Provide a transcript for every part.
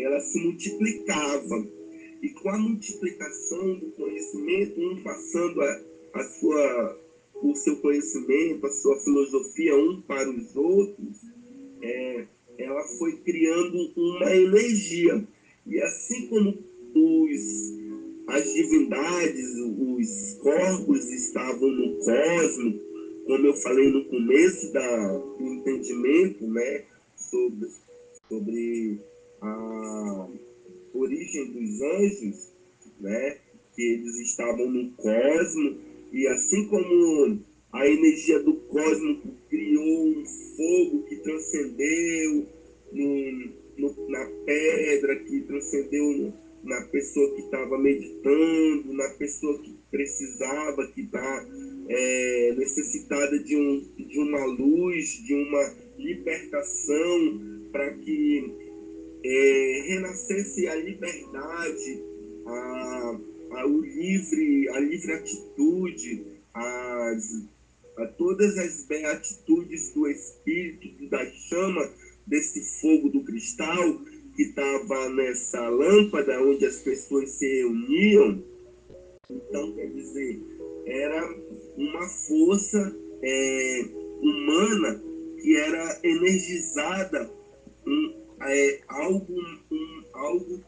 ela se multiplicava. E com a multiplicação do conhecimento, um passando o seu conhecimento, a sua filosofia um para os outros, ela foi criando uma energia. E assim como as divindades, os corpos estavam no cosmos, como eu falei no começo do entendimento, né, sobre a origem dos anjos, né, que eles estavam no cosmos, e assim como a energia do cosmos criou um fogo que transcendeu na pedra, que transcendeu na pessoa que estava meditando, na pessoa que precisava, que está necessitada de uma luz, de uma libertação, para que renascesse a liberdade, a livre atitude, todas as beatitudes do Espírito, da chama desse fogo do cristal que estava nessa lâmpada onde as pessoas se reuniam. Então, quer dizer, era uma força humana que era energizada, algo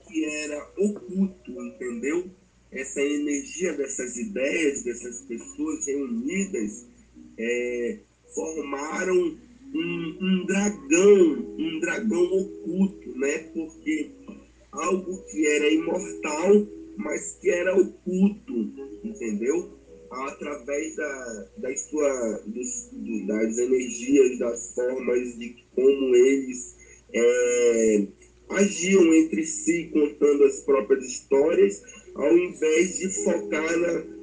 que era oculto, entendeu? Essa energia dessas ideias, dessas pessoas reunidas, formaram um dragão oculto, né? Porque algo que era imortal, mas que era oculto, entendeu? Através das energias, das formas de como eles agiam entre si, contando as próprias histórias, ao invés de focar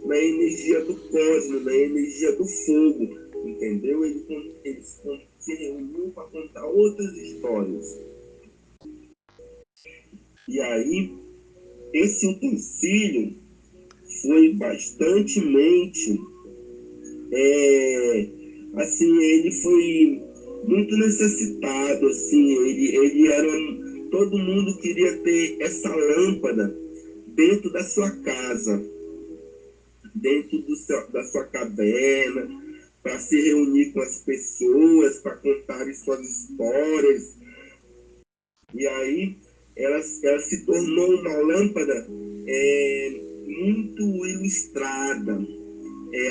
na energia do cosmos, na energia do fogo, entendeu? Eles se reuniam para contar outras histórias. E aí, esse utensílio foi bastantemente, assim, ele foi muito necessitado, assim, ele era, todo mundo queria ter essa lâmpada dentro da sua casa, dentro da sua caverna, para se reunir com as pessoas, para contar suas histórias. E aí ela se tornou uma lâmpada muito ilustrada.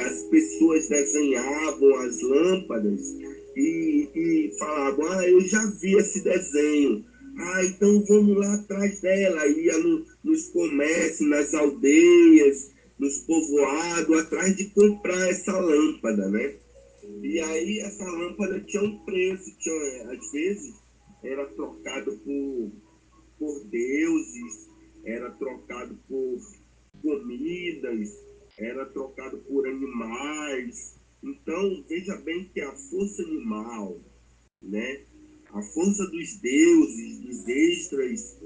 As pessoas desenhavam as lâmpadas e falavam: eu já vi esse desenho, então vamos lá atrás dela. Ia nos comércios, nas aldeias, nos povoados, atrás de comprar essa lâmpada, né? E aí essa lâmpada tinha um preço, às vezes era trocado por deuses, era trocado por comidas, era trocado por animais. Então, veja bem que a força animal, né, a força dos deuses, dos extras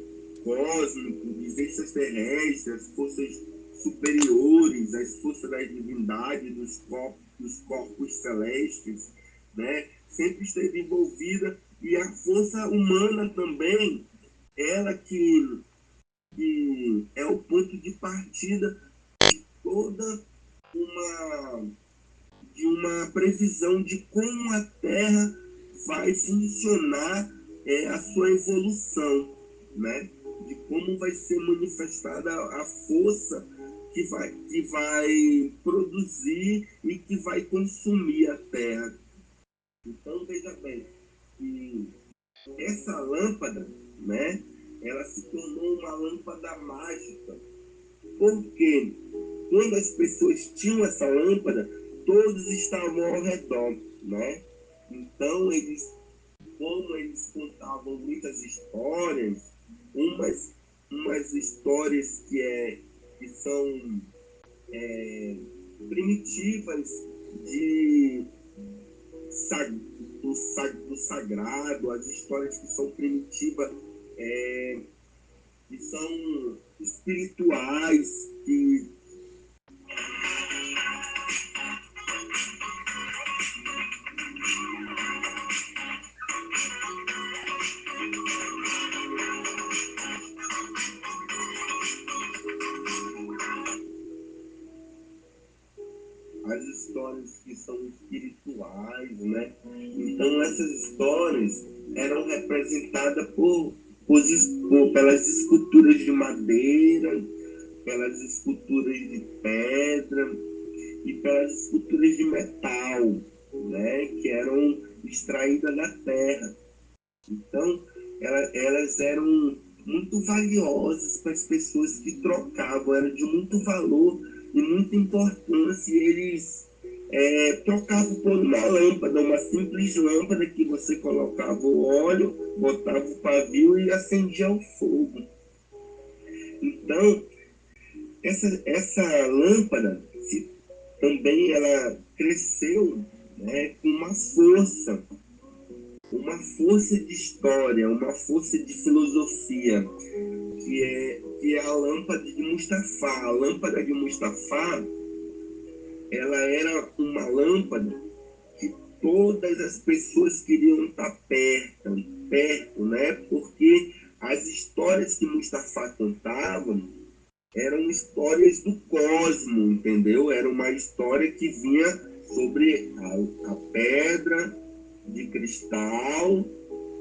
cósmicos, dos extras terrestres, as forças superiores, as forças das divindades, dos corpos celestes, né, sempre esteve envolvida, e a força humana também, ela que é o ponto de partida toda uma previsão de como a Terra vai funcionar a sua evolução, né? De como vai ser manifestada a força que vai produzir e que vai consumir a Terra. Então, veja bem, que essa lâmpada, né, ela se tornou uma lâmpada mágica. Porque quando as pessoas tinham essa lâmpada, todos estavam ao redor, né? Então, como eles contavam muitas histórias, umas histórias que são primitivas do sagrado, as histórias que são primitivas, que são espirituais, que as histórias que são espirituais, né? Então essas histórias eram representadas pelas esculturas de madeira, pelas esculturas de pedra e pelas esculturas de metal, né? Que eram extraídas da terra. Então elas eram muito valiosas para as pessoas que trocavam, era de muito valor e muita importância. E eles trocavam por uma lâmpada, uma simples lâmpada que você colocava o óleo, botava o pavio e acendia o fogo. Então, essa lâmpada também ela cresceu, né, com uma força de história, uma força de filosofia, que é a lâmpada de Mustafá. A lâmpada de Mustafá, ela era uma lâmpada que todas as pessoas queriam estar perto, né? Porque as histórias que Mustafá contava eram histórias do cosmo, entendeu? Era uma história que vinha sobre a pedra de cristal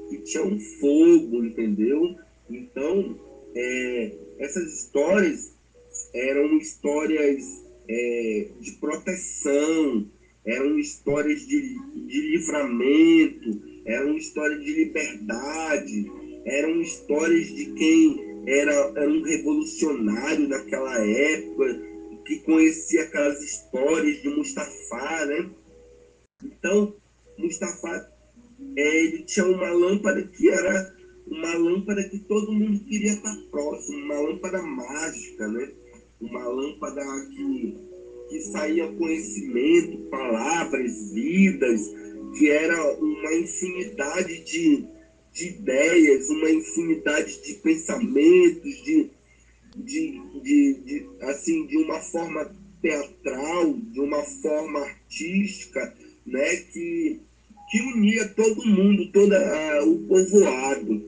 que tinha um fogo, entendeu? Então, essas histórias eram histórias de proteção, eram histórias de livramento, eram histórias de liberdade, eram histórias de quem era um revolucionário naquela época, que conhecia aquelas histórias de Mustafá, né? Então, Mustafá, ele tinha uma lâmpada que era uma lâmpada que todo mundo queria estar próximo, uma lâmpada mágica, né? Uma lâmpada que saía conhecimento, palavras, vidas, que era uma infinidade de ideias, uma infinidade de pensamentos, assim, de uma forma teatral, de uma forma artística, né, que unia todo mundo, todo o povoado.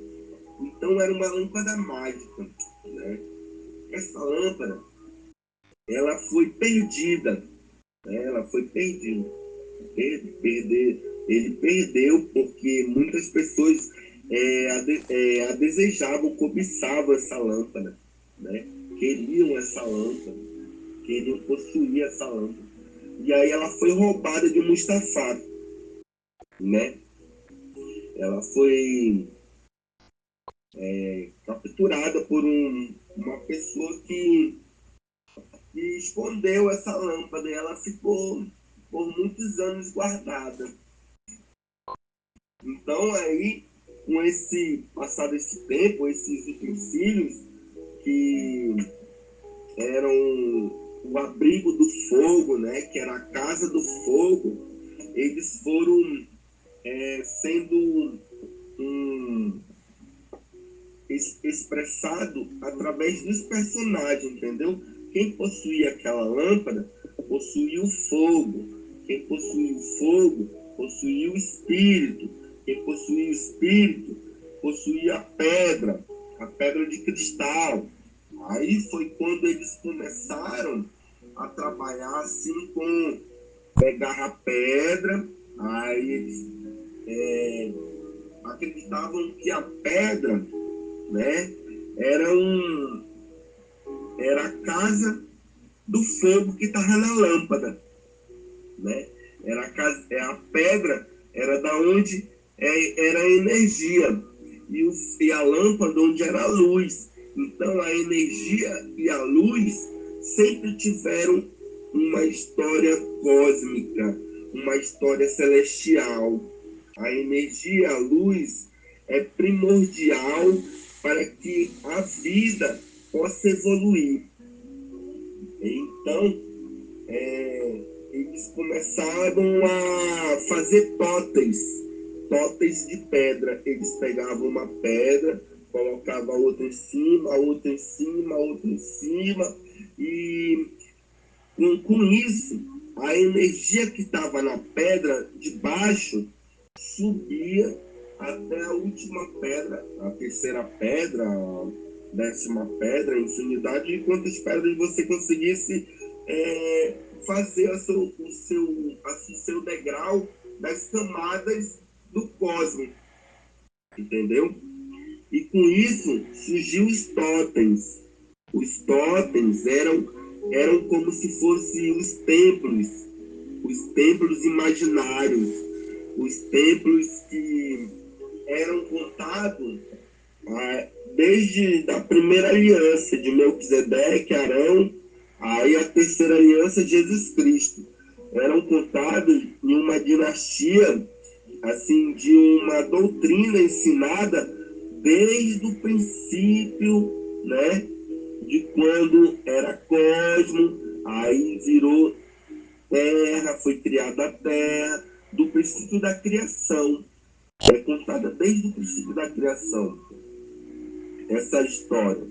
Então era uma lâmpada mágica, né? Essa lâmpada, ela foi perdida, né? Ela foi perdida. Ele perdeu porque muitas pessoas a desejavam, cobiçavam essa lâmpada, né? Queriam essa lâmpada, queriam possuir essa lâmpada. E aí ela foi roubada de Mustafá, né? Ela foi capturada por uma pessoa que escondeu essa lâmpada e ela ficou por muitos anos guardada. Então aí, passado esse tempo, esses utensílios que eram o abrigo do fogo, né, que era a casa do fogo, eles foram sendo expressado através dos personagens, entendeu? Quem possuía aquela lâmpada possuía o fogo. Quem possuía o fogo possuía o espírito. Quem possuía o espírito possuía a pedra de cristal. Aí foi quando eles começaram a trabalhar assim com pegar a pedra, aí eles acreditavam que a pedra, né, era a casa do fogo que estava na lâmpada, né? Era a pedra era da onde era a energia e a lâmpada onde era a luz. Então a energia e a luz sempre tiveram uma história cósmica, uma história celestial. A energia e a luz é primordial para que a vida possa evoluir. Então, eles começaram a fazer tóteis de pedra. Eles pegavam uma pedra, colocavam outra em cima, outra em cima, outra em cima, e com isso, a energia que estava na pedra de baixo subia até a última pedra, a terceira pedra, a 10ª pedra, a infinidade de quantas pedras você conseguisse fazer o seu degrau das camadas do cosmos, entendeu? E com isso surgiu os totens. Os totens eram como se fossem os templos imaginários, os templos que eram contados desde a primeira aliança de Melquisedeque, Arão, aí a terceira aliança de Jesus Cristo. Eram contados em uma dinastia, assim, de uma doutrina ensinada desde o princípio, né, de quando era cosmo, aí virou terra, foi criada a terra, do princípio da criação. É contada desde o princípio da criação essa história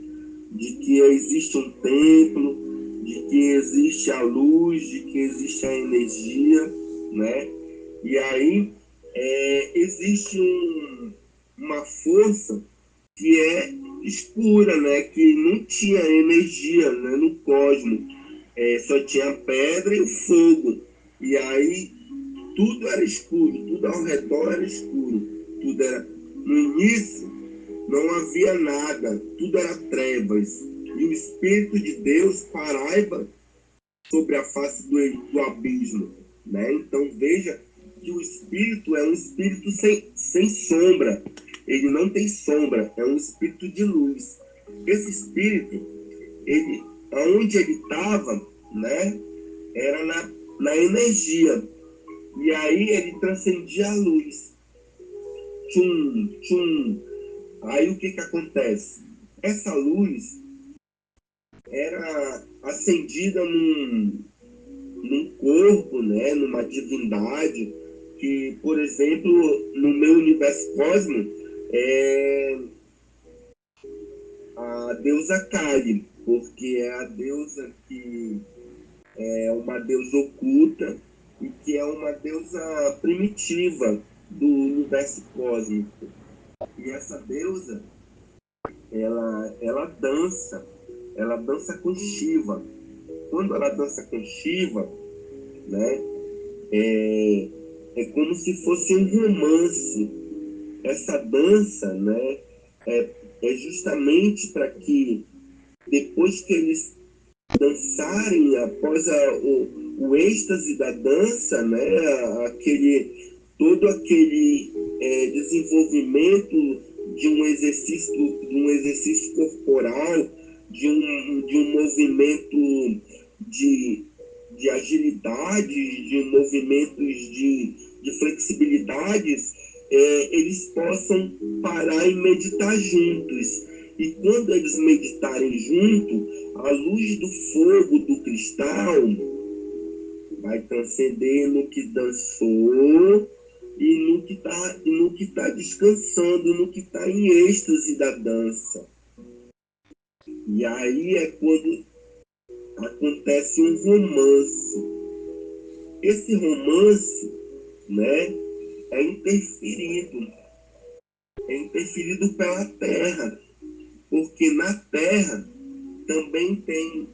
de que existe um templo, de que existe a luz, de que existe a energia, né? E aí existe uma força que é escura, né? Que não tinha energia, né? No cosmos, só tinha pedra e fogo. E aí tudo era escuro, tudo ao redor era escuro, tudo era no início não havia nada, tudo era trevas. E o Espírito de Deus paraiba sobre a face do abismo. Né? Então veja que o Espírito é um Espírito sem sombra. Ele não tem sombra, é um Espírito de luz. Esse Espírito, aonde ele estava, né, era na energia. E aí ele transcendia a luz. Tchum, tchum. Aí o que acontece? Essa luz era acendida num corpo, né, numa divindade, que, por exemplo, no meu universo cósmico, é a deusa Kali, porque é a deusa que é uma deusa oculta e que é uma deusa primitiva do universo cósmico. E essa deusa, ela dança com Shiva. Quando ela dança com Shiva, né, é como se fosse um romance. Essa dança, né, é justamente para que depois que eles dançarem, após o êxtase da dança, né, todo aquele desenvolvimento de um exercício corporal, de um movimento de agilidade, de movimentos de flexibilidades, eles possam parar e meditar juntos. E quando eles meditarem junto, a luz do fogo do cristal vai transcender no que dançou e no que tá descansando, no que está em êxtase da dança. E aí é quando acontece um romance. Esse romance, né, é interferido pela Terra, porque na Terra também tem